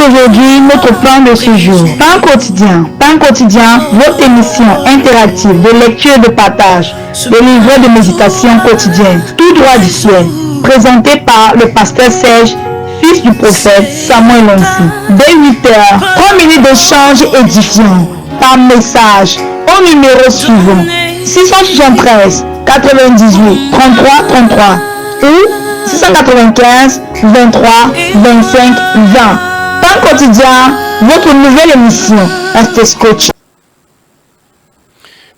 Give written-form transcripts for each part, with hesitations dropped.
aujourd'hui notre plan de ce jour. Pain quotidien. Pain quotidien, votre émission interactive de lecture et de partage, le livret de méditation quotidienne, tout droit du ciel, présenté par le pasteur Serge, fils du prophète Samuel Lonsi. Dès 8h, 3 minutes d'échange édifiant par message au numéro suivant 673 98 33 33 ou 695 23 25 20. Pain quotidien, votre nouvelle émission. Restez scotché.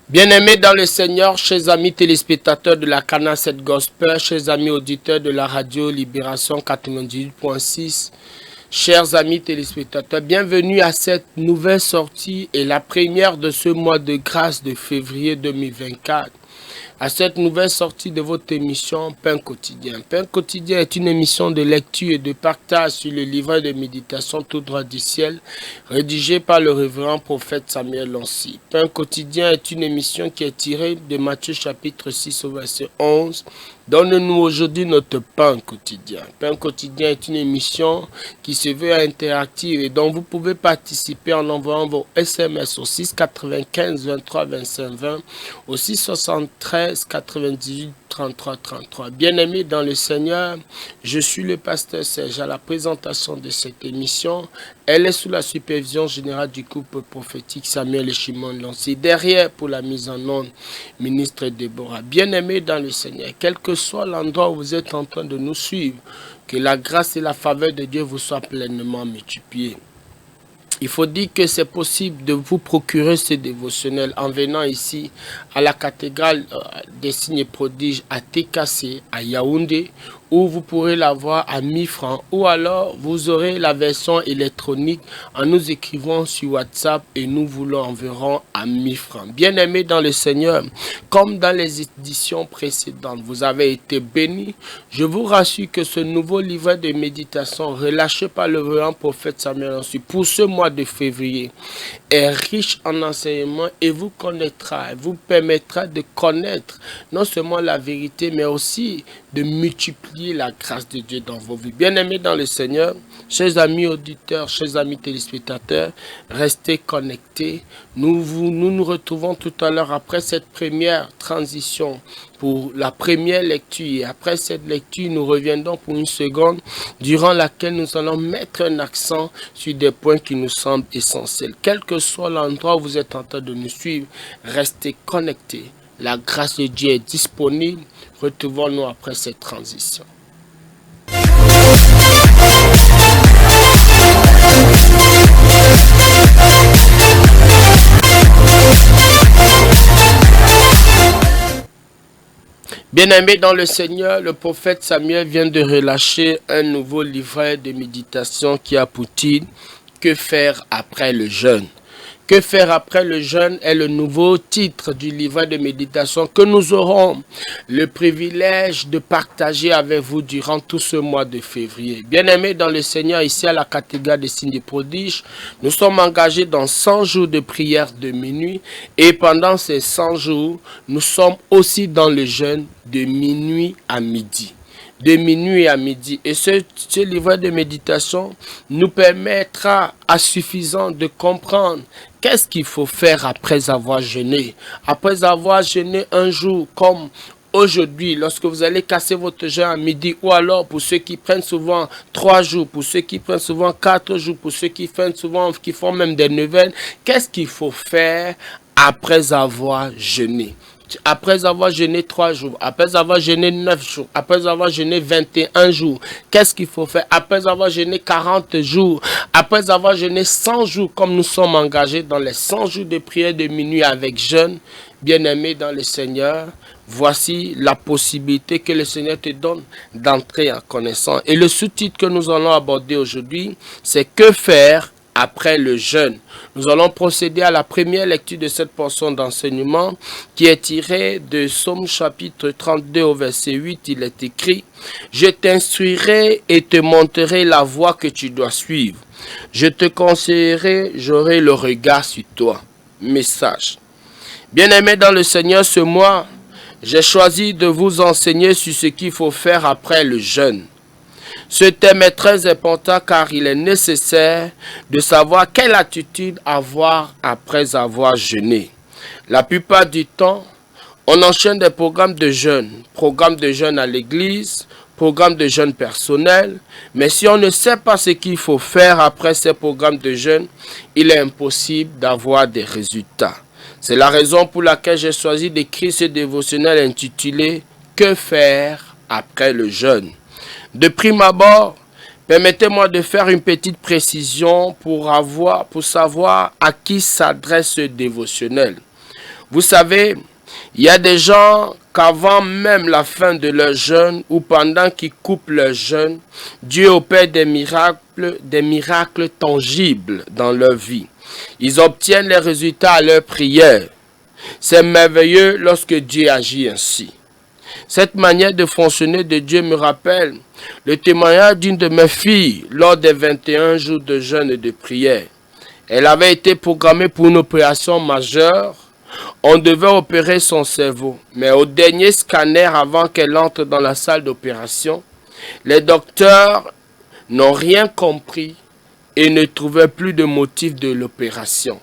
Bien-aimés dans le Seigneur, chers amis téléspectateurs de la Canal 7 Gospel, chers amis auditeurs de la radio Libération 98.6, chers amis téléspectateurs, bienvenue à cette nouvelle sortie et la première de ce mois de grâce de février 2024. À cette nouvelle sortie de votre émission Pain quotidien. Pain quotidien est une émission de lecture et de partage sur le livret de méditation tout droit du ciel, rédigé par le révérend prophète Samuel Lonsi. Pain quotidien est une émission qui est tirée de Matthieu chapitre 6 au verset 11. Donne-nous aujourd'hui notre pain quotidien. Pain quotidien est une émission qui se veut interactive et dont vous pouvez participer en envoyant vos SMS au 6 95 23 25 20 au 6 73 98 33 33. Bien-aimés dans le Seigneur, je suis le pasteur Serge à la présentation de cette émission. Elle est sous la supervision générale du couple prophétique Samuel et Shimon Lonsi. Derrière, pour la mise en onde, ministre Déborah. Bien-aimés dans le Seigneur, quel que soit l'endroit où vous êtes en train de nous suivre, que la grâce et la faveur de Dieu vous soient pleinement multipliées. Il faut dire que c'est possible de vous procurer ce dévotionnel en venant ici à la cathédrale des signes et prodiges à TKC, à Yaoundé, où vous pourrez l'avoir à 1000 francs, ou alors vous aurez la version électronique en nous écrivant sur WhatsApp et nous vous l'enverrons à 1000 francs. Bien-aimés dans le Seigneur, comme dans les éditions précédentes, vous avez été bénis. Je vous rassure que ce nouveau livret de méditation relâché par le révérend prophète Samuel Lonsi pour ce mois de février est riche en enseignements et vous connaîtra, vous permettra de connaître non seulement la vérité, mais aussi de multiplier la grâce de Dieu dans vos vies. Bien-aimés dans le Seigneur, chers amis auditeurs, chers amis téléspectateurs, restez connectés. Nous retrouvons tout à l'heure après cette première transition pour la première lecture. Et après cette lecture, nous reviendrons pour une seconde, durant laquelle nous allons mettre un accent sur des points qui nous semblent essentiels. Quel que soit l'endroit où vous êtes en train de nous suivre, restez connectés. La grâce de Dieu est disponible. Retrouvons-nous après cette transition. Bien-aimés dans le Seigneur, le prophète Samuel vient de relâcher un nouveau livret de méditation qui a pour titre « Que faire après le jeûne ?» Que faire après le jeûne est le nouveau titre du livret de méditation que nous aurons le privilège de partager avec vous durant tout ce mois de février. Bien-aimés dans le Seigneur, ici à la cathédrale des signes et prodiges, nous sommes engagés dans 100 jours de prière de minuit et pendant ces 100 jours, nous sommes aussi dans le jeûne de minuit à midi. De minuit à midi. Et ce livret de méditation nous permettra à suffisant de comprendre qu'est-ce qu'il faut faire après avoir jeûné. Après avoir jeûné un jour comme aujourd'hui, lorsque vous allez casser votre jeûne à midi, ou alors pour ceux qui prennent souvent 3 jours, pour ceux qui prennent souvent 4 jours, pour ceux qui font même des neuvaines, qu'est-ce qu'il faut faire après avoir jeûné? Après avoir jeûné 3 jours, après avoir jeûné 9 jours, après avoir jeûné 21 jours, qu'est-ce qu'il faut faire? Après avoir jeûné 40 jours, après avoir jeûné 100 jours, comme nous sommes engagés dans les 100 jours de prière de minuit avec jeûne, bien-aimés dans le Seigneur, voici la possibilité que le Seigneur te donne d'entrer en connaissance. Et le sous-titre que nous allons aborder aujourd'hui, c'est « Que faire après le jeûne ?» Nous allons procéder à la première lecture de cette portion d'enseignement qui est tirée de Psaume chapitre 32 au verset 8. Il est écrit « Je t'instruirai et te montrerai la voie que tu dois suivre. Je te conseillerai, j'aurai le regard sur toi. » Message. Bien-aimés dans le Seigneur, ce mois, j'ai choisi de vous enseigner sur ce qu'il faut faire après le jeûne. Ce thème est très important car il est nécessaire de savoir quelle attitude avoir après avoir jeûné. La plupart du temps, on enchaîne des programmes de jeûne à l'église, programmes de jeûne personnel, mais si on ne sait pas ce qu'il faut faire après ces programmes de jeûne, il est impossible d'avoir des résultats. C'est la raison pour laquelle j'ai choisi d'écrire ce dévotionnel intitulé « Que faire après le jeûne ?» De prime abord, permettez-moi de faire une petite précision pour savoir à qui s'adresse ce dévotionnel. Vous savez, il y a des gens qu'avant même la fin de leur jeûne ou pendant qu'ils coupent leur jeûne, Dieu opère des miracles tangibles dans leur vie. Ils obtiennent les résultats à leur prière. C'est merveilleux lorsque Dieu agit ainsi. Cette manière de fonctionner de Dieu me rappelle le témoignage d'une de mes filles lors des 21 jours de jeûne et de prière. Elle avait été programmée pour une opération majeure. On devait opérer son cerveau, mais au dernier scanner avant qu'elle entre dans la salle d'opération, les docteurs n'ont rien compris et ne trouvaient plus de motif de l'opération.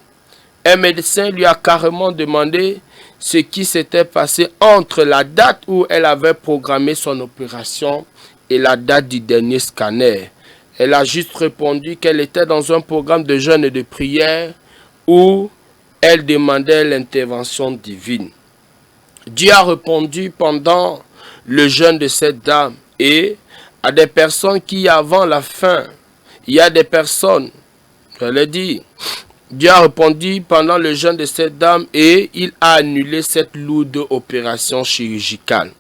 Un médecin lui a carrément demandé ce qui s'était passé entre la date où elle avait programmé son opération et la date du dernier scanner. Elle a juste répondu qu'elle était dans un programme de jeûne et de prière où elle demandait l'intervention divine. Dieu a répondu pendant le jeûne de cette dame et à des personnes qui avant la fin, il y a des personnes, je l'ai dit, Dieu a répondu pendant le jeûne de cette dame et il a annulé cette lourde opération chirurgicale.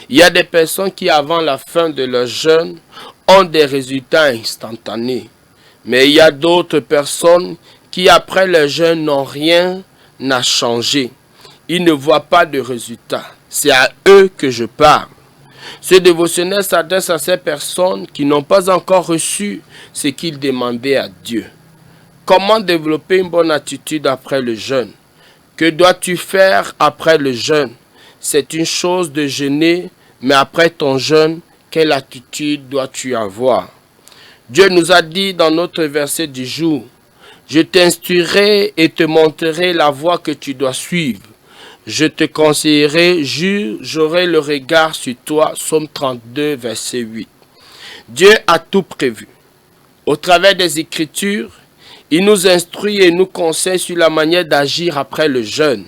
Il y a des personnes qui avant la fin de leur jeûne ont des résultats instantanés. Mais il y a d'autres personnes qui après le jeûne n'ont rien à changer. Ils ne voient pas de résultats. C'est à eux que je parle. Ce dévotionnel s'adresse à ces personnes qui n'ont pas encore reçu ce qu'ils demandaient à Dieu. Comment développer une bonne attitude après le jeûne? Que dois-tu faire après le jeûne? C'est une chose de jeûner, mais après ton jeûne, quelle attitude dois-tu avoir? Dieu nous a dit dans notre verset du jour, « Je t'instruirai et te montrerai la voie que tu dois suivre. Je te conseillerai, j'aurai le regard sur toi. » Psaume 32, verset 8. Dieu a tout prévu. Au travers des Écritures, il nous instruit et nous conseille sur la manière d'agir après le jeûne.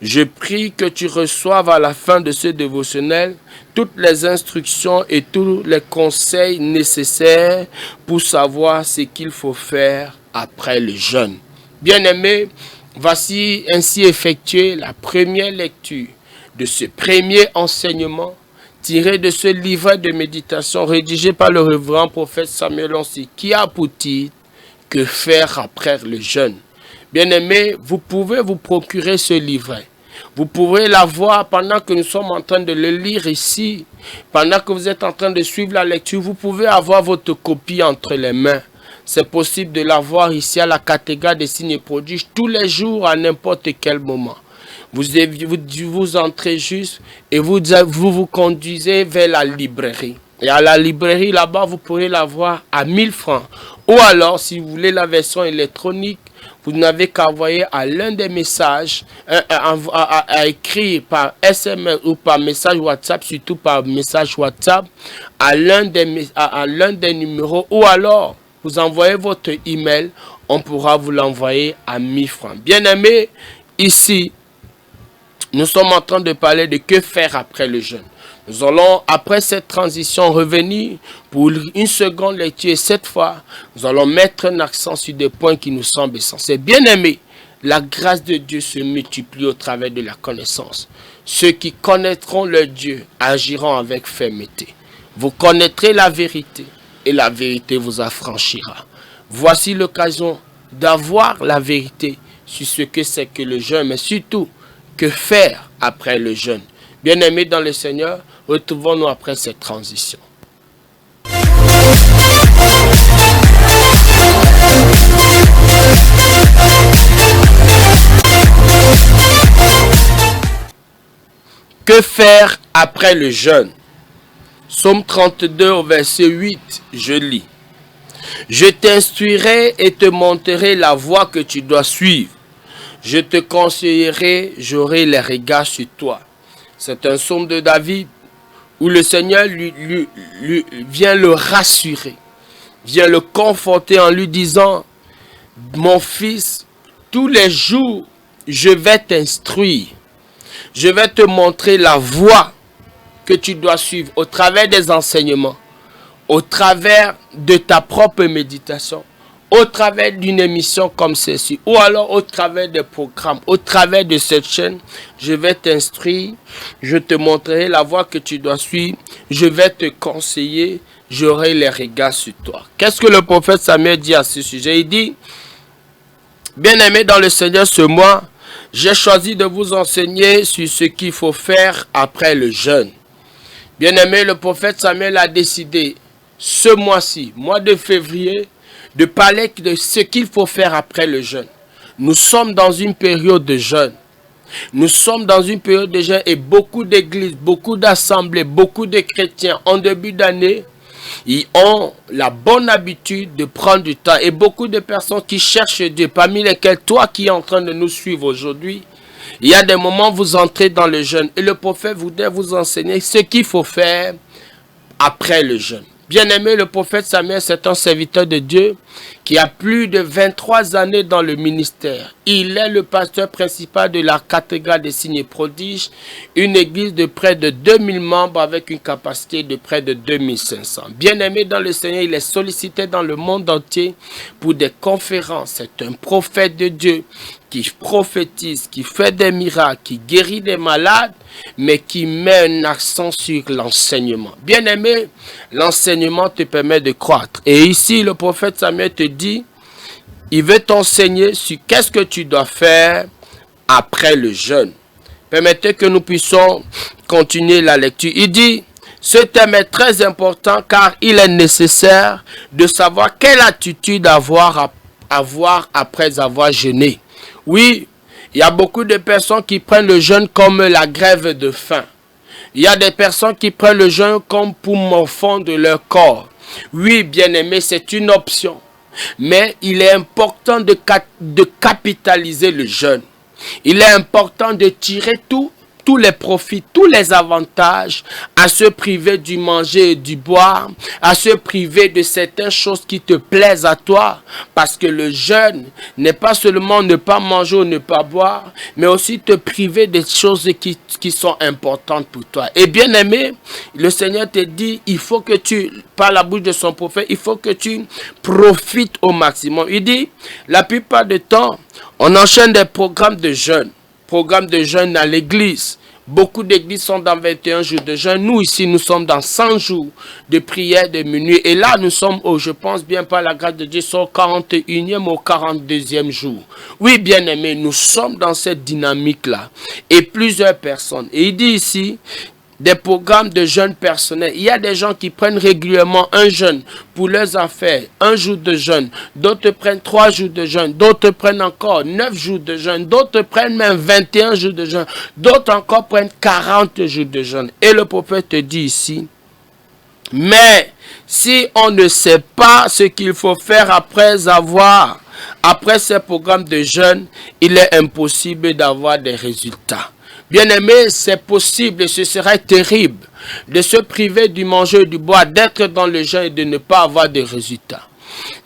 Je prie que tu reçoives à la fin de ce dévotionnel toutes les instructions et tous les conseils nécessaires pour savoir ce qu'il faut faire après le jeûne. Bien-aimés, voici ainsi effectuée la première lecture de ce premier enseignement tiré de ce livret de méditation rédigé par le révérend prophète Samuel Onsi qui a pour titre « Que faire après le jeûne ?» Bien-aimés, vous pouvez vous procurer ce livret. Vous pouvez l'avoir pendant que nous sommes en train de le lire ici. Pendant que vous êtes en train de suivre la lecture, vous pouvez avoir votre copie entre les mains. C'est possible de l'avoir ici à la cathédrale des signes et prodiges tous les jours à n'importe quel moment. Vous entrez juste et vous conduisez vers la librairie. Et à la librairie, là-bas, vous pourrez l'avoir à 1000 francs. Ou alors, si vous voulez la version électronique, vous n'avez qu'à envoyer à l'un des messages, à écrire par SMS ou par message WhatsApp, surtout par message WhatsApp, à l'un des numéros, ou alors vous envoyez votre email, on pourra vous l'envoyer à 1000 francs. Bien aimé, ici, nous sommes en train de parler de que faire après le jeûne. Nous allons, après cette transition, revenir pour une seconde lecture. Et cette fois, nous allons mettre un accent sur des points qui nous semblent essentiels. Bien aimés, la grâce de Dieu se multiplie au travers de la connaissance. Ceux qui connaîtront leur Dieu agiront avec fermeté. Vous connaîtrez la vérité et la vérité vous affranchira. Voici l'occasion d'avoir la vérité sur ce que c'est que le jeûne, mais surtout, que faire après le jeûne. Bien-aimés dans le Seigneur, retrouvons-nous après cette transition. Que faire après le jeûne? Psaume 32 au verset 8, je lis. Je t'instruirai et te montrerai la voie que tu dois suivre. Je te conseillerai, j'aurai les regards sur toi. C'est un psaume de David où le Seigneur lui vient le rassurer, vient le conforter en lui disant, mon fils, tous les jours, je vais t'instruire. Je vais te montrer la voie que tu dois suivre au travers des enseignements, au travers de ta propre méditation, au travers d'une émission comme celle-ci, ou alors au travers des programmes, au travers de cette chaîne. Je vais t'instruire, je te montrerai la voie que tu dois suivre, je vais te conseiller, j'aurai les regards sur toi. Qu'est-ce que le prophète Samuel dit à ce sujet? Il dit, bien-aimés dans le Seigneur, ce mois, j'ai choisi de vous enseigner sur ce qu'il faut faire après le jeûne. Bien-aimé, le prophète Samuel a décidé ce mois-ci, mois de février, de parler de ce qu'il faut faire après le jeûne. Nous sommes dans une période de jeûne. Nous sommes dans une période de jeûne et beaucoup d'églises, beaucoup d'assemblées, beaucoup de chrétiens en début d'année, ils ont la bonne habitude de prendre du temps. Et beaucoup de personnes qui cherchent Dieu, parmi lesquelles toi qui es en train de nous suivre aujourd'hui, il y a des moments où vous entrez dans le jeûne et le prophète voudrait vous enseigner ce qu'il faut faire après le jeûne. Bien-aimé, le prophète Samuel, c'est un serviteur de Dieu qui a plus de 23 années dans le ministère. Il est le pasteur principal de la cathédrale des signes et prodiges, une église de près de 2000 membres avec une capacité de près de 2500. Bien-aimé dans le Seigneur, il est sollicité dans le monde entier pour des conférences. C'est un prophète de Dieu qui prophétise, qui fait des miracles, qui guérit des malades, mais qui met un accent sur l'enseignement. Bien-aimé, l'enseignement te permet de croître. Et ici, le prophète Samuel te dit, il veut t'enseigner sur qu'est-ce que tu dois faire après le jeûne. Permettez que nous puissions continuer la lecture. Il dit, ce thème est très important car il est nécessaire de savoir quelle attitude avoir après avoir jeûné. Oui, il y a beaucoup de personnes qui prennent le jeûne comme la grève de faim. Il y a des personnes qui prennent le jeûne comme pour morfondre leur corps. Oui, bien-aimé, c'est une option. Mais il est important de capitaliser le jeûne. Il est important de tirer tous les profits, tous les avantages, à se priver du manger et du boire, à se priver de certaines choses qui te plaisent à toi, parce que le jeûne n'est pas seulement ne pas manger ou ne pas boire, mais aussi te priver des choses qui sont importantes pour toi. Et bien aimé, le Seigneur te dit, il faut que tu, par la bouche de son prophète, il faut que tu profites au maximum. Il dit, la plupart du temps, on enchaîne des programmes de jeûne. Programme de jeûne à l'église. Beaucoup d'églises sont dans 21 jours de jeûne. Nous ici, nous sommes dans 100 jours de prière de minuit. Et là, nous sommes, je pense bien par la grâce de Dieu, sur 41e ou 42e jour. Oui, bien aimé, nous sommes dans cette dynamique-là. Et plusieurs personnes. Et il dit ici, des programmes de jeûne personnel. Il y a des gens qui prennent régulièrement un jeûne pour leurs affaires, un jour de jeûne. D'autres prennent 3 jours de jeûne. D'autres prennent encore 9 jours de jeûne. D'autres prennent même 21 jours de jeûne. D'autres encore prennent 40 jours de jeûne. Et le prophète te dit ici, mais si on ne sait pas ce qu'il faut faire après ces programmes de jeûne, il est impossible d'avoir des résultats. Bien-aimé, c'est possible et ce serait terrible de se priver du manger et du boire, d'être dans le jeûne et de ne pas avoir de résultats.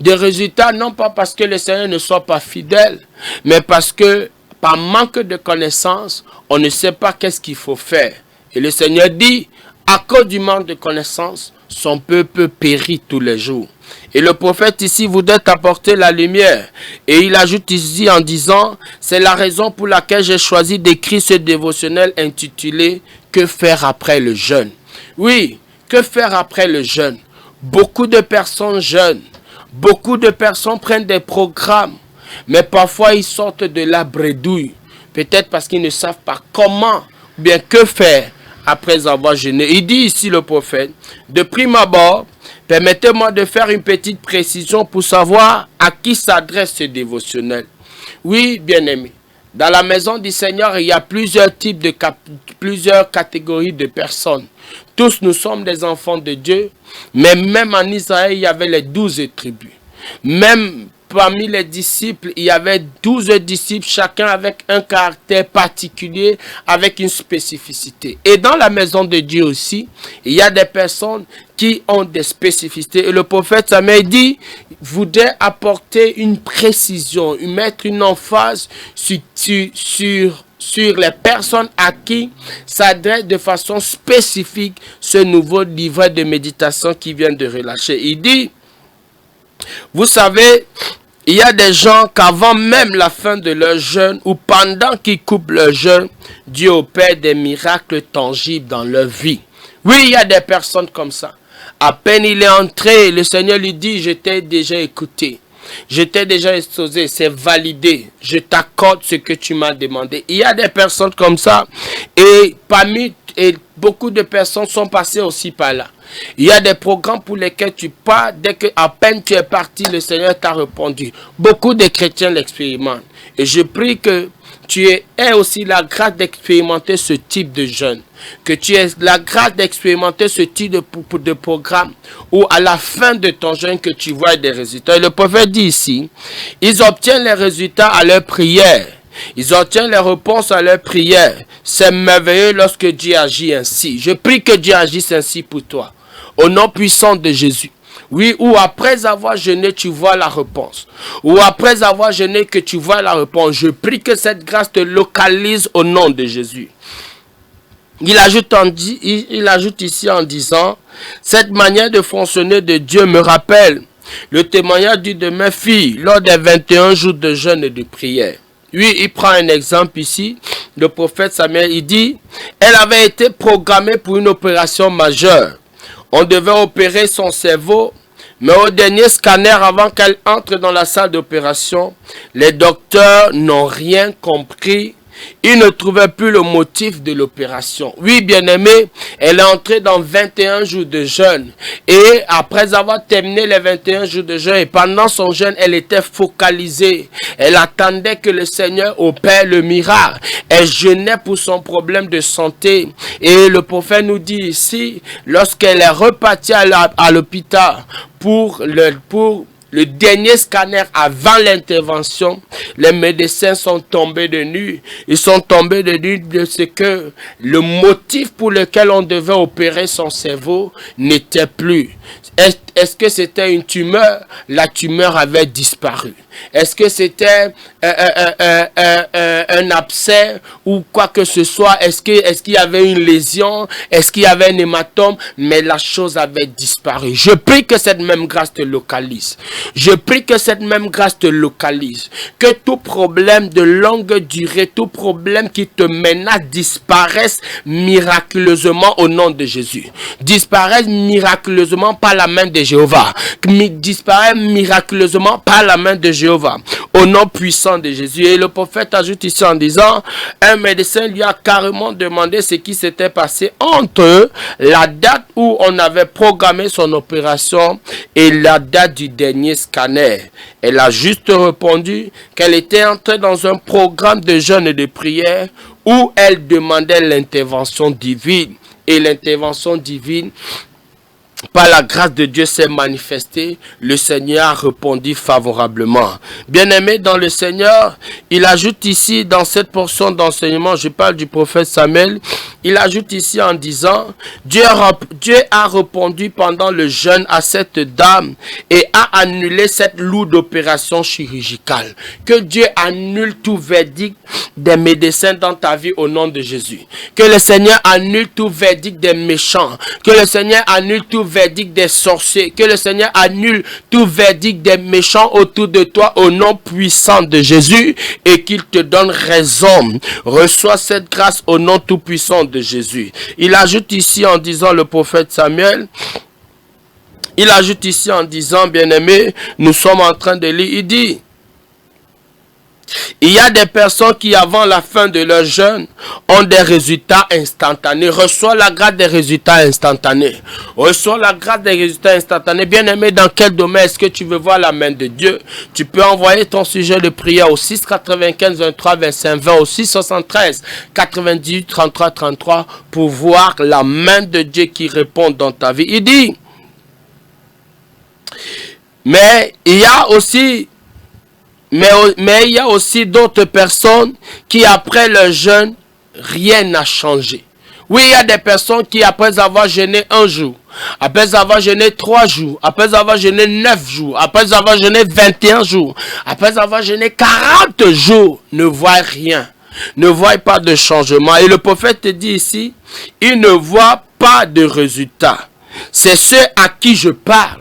Des résultats non pas parce que le Seigneur ne soit pas fidèle, mais parce que par manque de connaissances, on ne sait pas qu'est-ce qu'il faut faire. Et le Seigneur dit, à cause du manque de connaissances, son peuple périt tous les jours. Et le prophète ici voudrait apporter la lumière. Et il ajoute ici en disant, c'est la raison pour laquelle j'ai choisi d'écrire ce dévotionnel intitulé « Que faire après le jeûne ?» Oui, que faire après le jeûne? Beaucoup de personnes jeûnent. Beaucoup de personnes prennent des programmes. Mais parfois ils sortent de la bredouille. Peut-être parce qu'ils ne savent pas comment, bien que faire après avoir jeûné. Il dit ici le prophète, de prime abord, permettez-moi de faire une petite précision pour savoir à qui s'adresse ce dévotionnel. Oui, bien-aimé, Dans la maison du Seigneur, il y a plusieurs catégories de personnes. Tous nous sommes des enfants de Dieu, mais même en Israël, il y avait les 12 tribus. Même parmi les disciples, il y avait 12 disciples, chacun avec un caractère particulier, avec une spécificité. Et dans la maison de Dieu aussi, il y a des personnes qui ont des spécificités. Et le prophète Samuel dit, voudrait apporter une précision, mettre une emphase sur les personnes à qui s'adresse de façon spécifique ce nouveau livret de méditation qui vient de relâcher. Il dit, vous savez, il y a des gens qu'avant même la fin de leur jeûne ou pendant qu'ils coupent leur jeûne, Dieu opère des miracles tangibles dans leur vie. Oui, il y a des personnes comme ça. À peine il est entré, le Seigneur lui dit, je t'ai déjà écouté. Je t'ai déjà exposé, c'est validé. Je t'accorde ce que tu m'as demandé. Il y a des personnes comme ça. Et beaucoup de personnes sont passées aussi par là. Il y a des programmes pour lesquels tu pars. Dès que à peine tu es parti, le Seigneur t'a répondu. Beaucoup de chrétiens l'expérimentent. Et je prie que tu aies aussi la grâce d'expérimenter ce type de jeûne. Que tu aies la grâce d'expérimenter ce type de programme où à la fin de ton jeûne que tu vois des résultats. Et le prophète dit ici, ils obtiennent les résultats à leur prière. Ils obtiennent les réponses à leurs prières. C'est merveilleux lorsque Dieu agit ainsi. Je prie que Dieu agisse ainsi pour toi. Au nom puissant de Jésus. Oui, ou après avoir jeûné, tu vois la réponse. Ou après avoir jeûné, que tu vois la réponse. Je prie que cette grâce te localise au nom de Jésus. Il ajoute ici en disant, cette manière de fonctionner de Dieu me rappelle le témoignage de ma fille lors des 21 jours de jeûne et de prière. Oui, il prend un exemple ici. Le prophète Samuel, il dit, elle avait été programmée pour une opération majeure. On devait opérer son cerveau, mais au dernier scanner, avant qu'elle entre dans la salle d'opération, les docteurs n'ont rien compris. Ils ne trouvaient plus le motif de l'opération. Oui, bien-aimé, elle est entrée dans 21 jours de jeûne. Et après avoir terminé les 21 jours de jeûne, et pendant son jeûne, elle était focalisée. Elle attendait que le Seigneur opère le miracle. Elle jeûnait pour son problème de santé. Et le prophète nous dit ici, lorsqu'elle est repartie à l'hôpital pour le dernier scanner avant l'intervention, les médecins sont tombés de nu. Ils sont tombés de nu de ce que le motif pour lequel on devait opérer son cerveau n'était plus. Est-ce que c'était une tumeur? La tumeur avait disparu. Est-ce que c'était un abcès ou quoi que ce soit? Est-ce qu'il y avait une lésion? Est-ce qu'il y avait un hématome? Mais la chose avait disparu. Je prie que cette même grâce te localise. Je prie que cette même grâce te localise. Que tout problème de longue durée, tout problème qui te menace disparaisse miraculeusement au nom de Jésus. Disparaisse miraculeusement par la main de Jéhovah. Disparaisse miraculeusement par la main de Jéhovah. Au nom puissant de Jésus. Et le prophète ajoute ici en disant, un médecin lui a carrément demandé ce qui s'était passé entre la date où on avait programmé son opération et la date du dernier scanner. Elle a juste répondu qu'elle était entrée dans un programme de jeûne et de prière où elle demandait l'intervention divine. Et l'intervention divine, par la grâce de Dieu, s'est manifestée. Le Seigneur a répondu favorablement. Bien-aimé dans le Seigneur, il ajoute ici, dans cette portion d'enseignement, je parle du prophète Samuel, il ajoute ici en disant, Dieu a répondu pendant le jeûne à cette dame et a annulé cette lourde opération chirurgicale. Que Dieu annule tout verdict des médecins dans ta vie au nom de Jésus. Que le Seigneur annule tout verdict des méchants. Que le Seigneur annule tout verdict des sorciers. Que le Seigneur annule tout verdict des méchants autour de toi au nom puissant de Jésus et qu'il te donne raison. Reçois cette grâce au nom tout puissant de Jésus. Il ajoute ici en disant, le prophète Samuel, il ajoute ici en disant, bien-aimé, nous sommes en train de lire, il dit, Il y a des personnes qui, avant la fin de leur jeûne, ont des résultats instantanés. Reçoit la grâce des résultats instantanés. Reçoit la grâce des résultats instantanés. Bien-aimé, dans quel domaine est-ce que tu veux voir la main de Dieu? Tu peux envoyer ton sujet de prière au 6 95 23 25 20, au 6 73 98 33 33 pour voir la main de Dieu qui répond dans ta vie. Il dit, mais il y a aussi d'autres personnes qui, après le jeûne, rien n'a changé. Oui, il y a des personnes qui, après avoir jeûné un jour, après avoir jeûné 3 jours, après avoir jeûné 9 jours, après avoir jeûné 21 jours, après avoir jeûné 40 jours, ne voient rien, ne voient pas de changement. Et le prophète te dit ici, il ne voit pas de résultat. C'est ceux à qui je parle.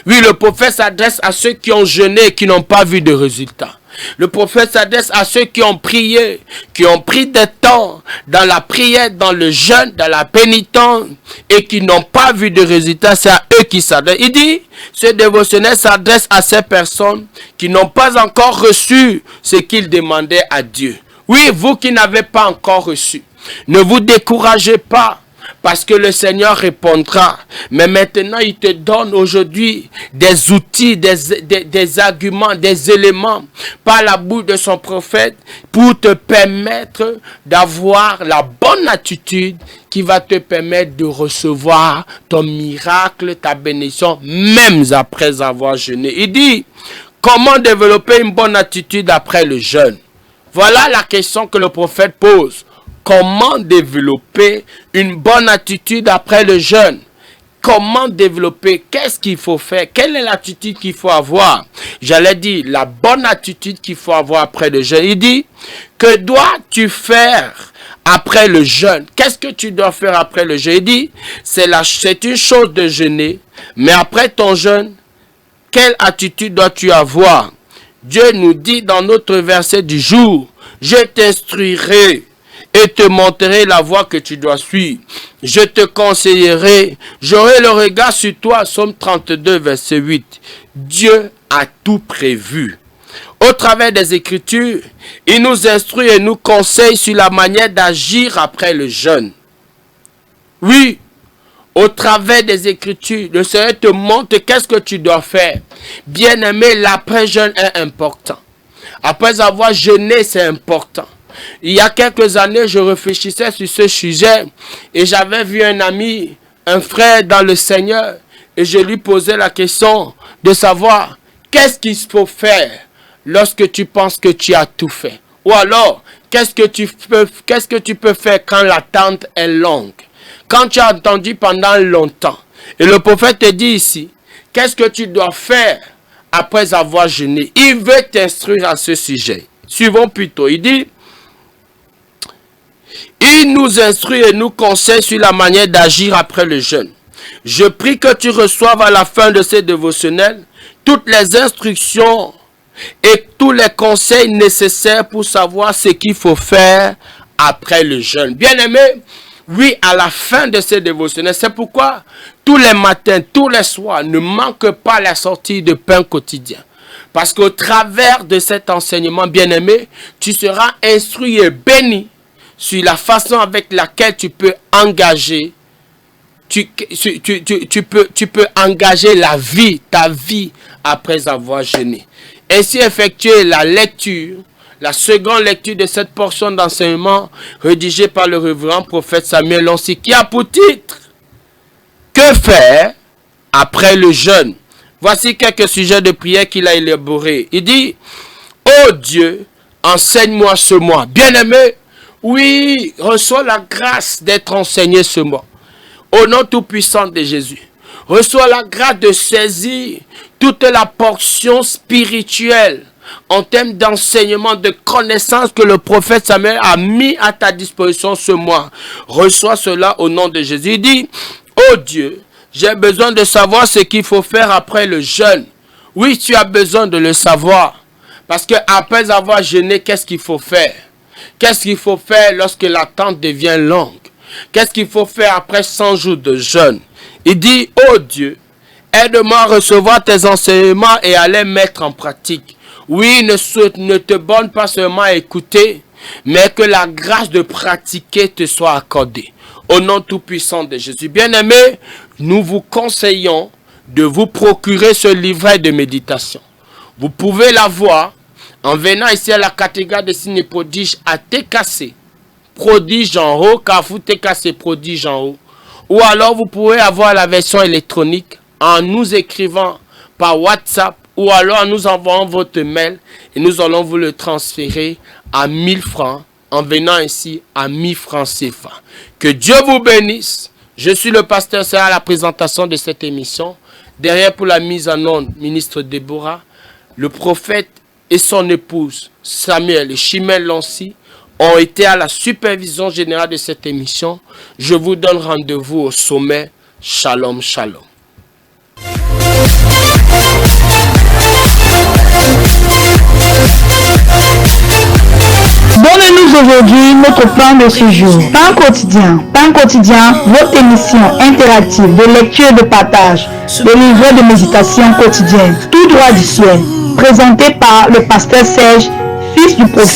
Oui, le prophète s'adresse à ceux qui ont jeûné et qui n'ont pas vu de résultats. Le prophète s'adresse à ceux qui ont prié, qui ont pris des temps dans la prière, dans le jeûne, dans la pénitence et qui n'ont pas vu de résultats. C'est à eux qui s'adresse. Il dit, ce dévotionnel s'adresse à ces personnes qui n'ont pas encore reçu ce qu'ils demandaient à Dieu. Oui, vous qui n'avez pas encore reçu, ne vous découragez pas. Parce que le Seigneur répondra. Mais maintenant, il te donne aujourd'hui des outils, des arguments, des éléments par la bouche de son prophète pour te permettre d'avoir la bonne attitude qui va te permettre de recevoir ton miracle, ta bénédiction, même après avoir jeûné. Il dit, comment développer une bonne attitude après le jeûne? Voilà la question que le prophète pose. Comment développer une bonne attitude après le jeûne? Comment développer? Qu'est-ce qu'il faut faire? Quelle est l'attitude qu'il faut avoir? J'allais dire, la bonne attitude qu'il faut avoir après le jeûne. Il dit, que dois-tu faire après le jeûne? Qu'est-ce que tu dois faire après le jeûne? Il dit, c'est une chose de jeûner, mais après ton jeûne, quelle attitude dois-tu avoir? Dieu nous dit dans notre verset du jour, je t'instruirai et te montrerai la voie que tu dois suivre. Je te conseillerai, j'aurai le regard sur toi. Psaume 32, verset 8. Dieu a tout prévu. Au travers des Écritures, il nous instruit et nous conseille sur la manière d'agir après le jeûne. Oui, au travers des Écritures, le Seigneur te montre qu'est-ce que tu dois faire. Bien-aimé, l'après-jeûne est important. Après avoir jeûné, c'est important. Il y a quelques années, je réfléchissais sur ce sujet et j'avais vu un ami, un frère dans le Seigneur et je lui posais la question de savoir qu'est-ce qu'il faut faire lorsque tu penses que tu as tout fait. Ou alors, qu'est-ce que tu peux faire quand l'attente est longue, quand tu as attendu pendant longtemps. Et le prophète te dit ici, qu'est-ce que tu dois faire après avoir jeûné. Il veut t'instruire à ce sujet. Suivons plutôt, il dit, il nous instruit et nous conseille sur la manière d'agir après le jeûne. Je prie que tu reçoives à la fin de ces dévotionnels toutes les instructions et tous les conseils nécessaires pour savoir ce qu'il faut faire après le jeûne. Bien-aimé, oui, à la fin de ces dévotionnels, c'est pourquoi tous les matins, tous les soirs, ne manque pas la sortie de pain quotidien. Parce qu'au travers de cet enseignement, bien-aimé, tu seras instruit et béni sur la façon avec laquelle tu peux engager, tu peux engager ta vie après avoir jeûné. Ainsi effectuer la lecture, la seconde lecture de cette portion d'enseignement rédigée par le révérend prophète Samuel Lonsi, qui a pour titre « Que faire après le jeûne ?» Voici quelques sujets de prière qu'il a élaborés. Il dit « Oh Dieu, enseigne-moi ce mois. » Bien-aimé, oui, reçois la grâce d'être enseigné ce mois. Au nom tout-puissant de Jésus. Reçois la grâce de saisir toute la portion spirituelle en termes d'enseignement, de connaissance que le prophète Samuel a mis à ta disposition ce mois. Reçois cela au nom de Jésus. Il dit, oh Dieu, j'ai besoin de savoir ce qu'il faut faire après le jeûne. Oui, tu as besoin de le savoir. Parce que après avoir jeûné, qu'est-ce qu'il faut faire? Qu'est-ce qu'il faut faire lorsque l'attente devient longue? Qu'est-ce qu'il faut faire après 100 jours de jeûne? Il dit, oh Dieu, aide-moi à recevoir tes enseignements et à les mettre en pratique. Oui, ne te borne pas seulement à écouter, mais que la grâce de pratiquer te soit accordée. Au nom tout-puissant de Jésus. Bien-aimés, nous vous conseillons de vous procurer ce livret de méditation. Vous pouvez l'avoir en venant ici à la cathédrale des signes et prodiges à TKC, prodige en haut, Carrefour TKC, prodige en haut. Ou alors vous pouvez avoir la version électronique en nous écrivant par WhatsApp ou alors en nous envoyant votre mail et nous allons vous le transférer à 1000 francs en venant ici à 1000 francs CFA. Que Dieu vous bénisse. Je suis le pasteur Serra à la présentation de cette émission. Derrière pour la mise en onde, ministre Déborah, le prophète et son épouse Samuel et Chimène Lancy ont été à la supervision générale de cette émission. Je vous donne rendez-vous au sommet. Shalom, shalom. Donnez-nous aujourd'hui notre plan de ce jour. Pain quotidien, votre émission interactive de lecture et de partage, de livret de méditation quotidienne, tout droit du ciel, présenté par le pasteur Serge, fils du prophète.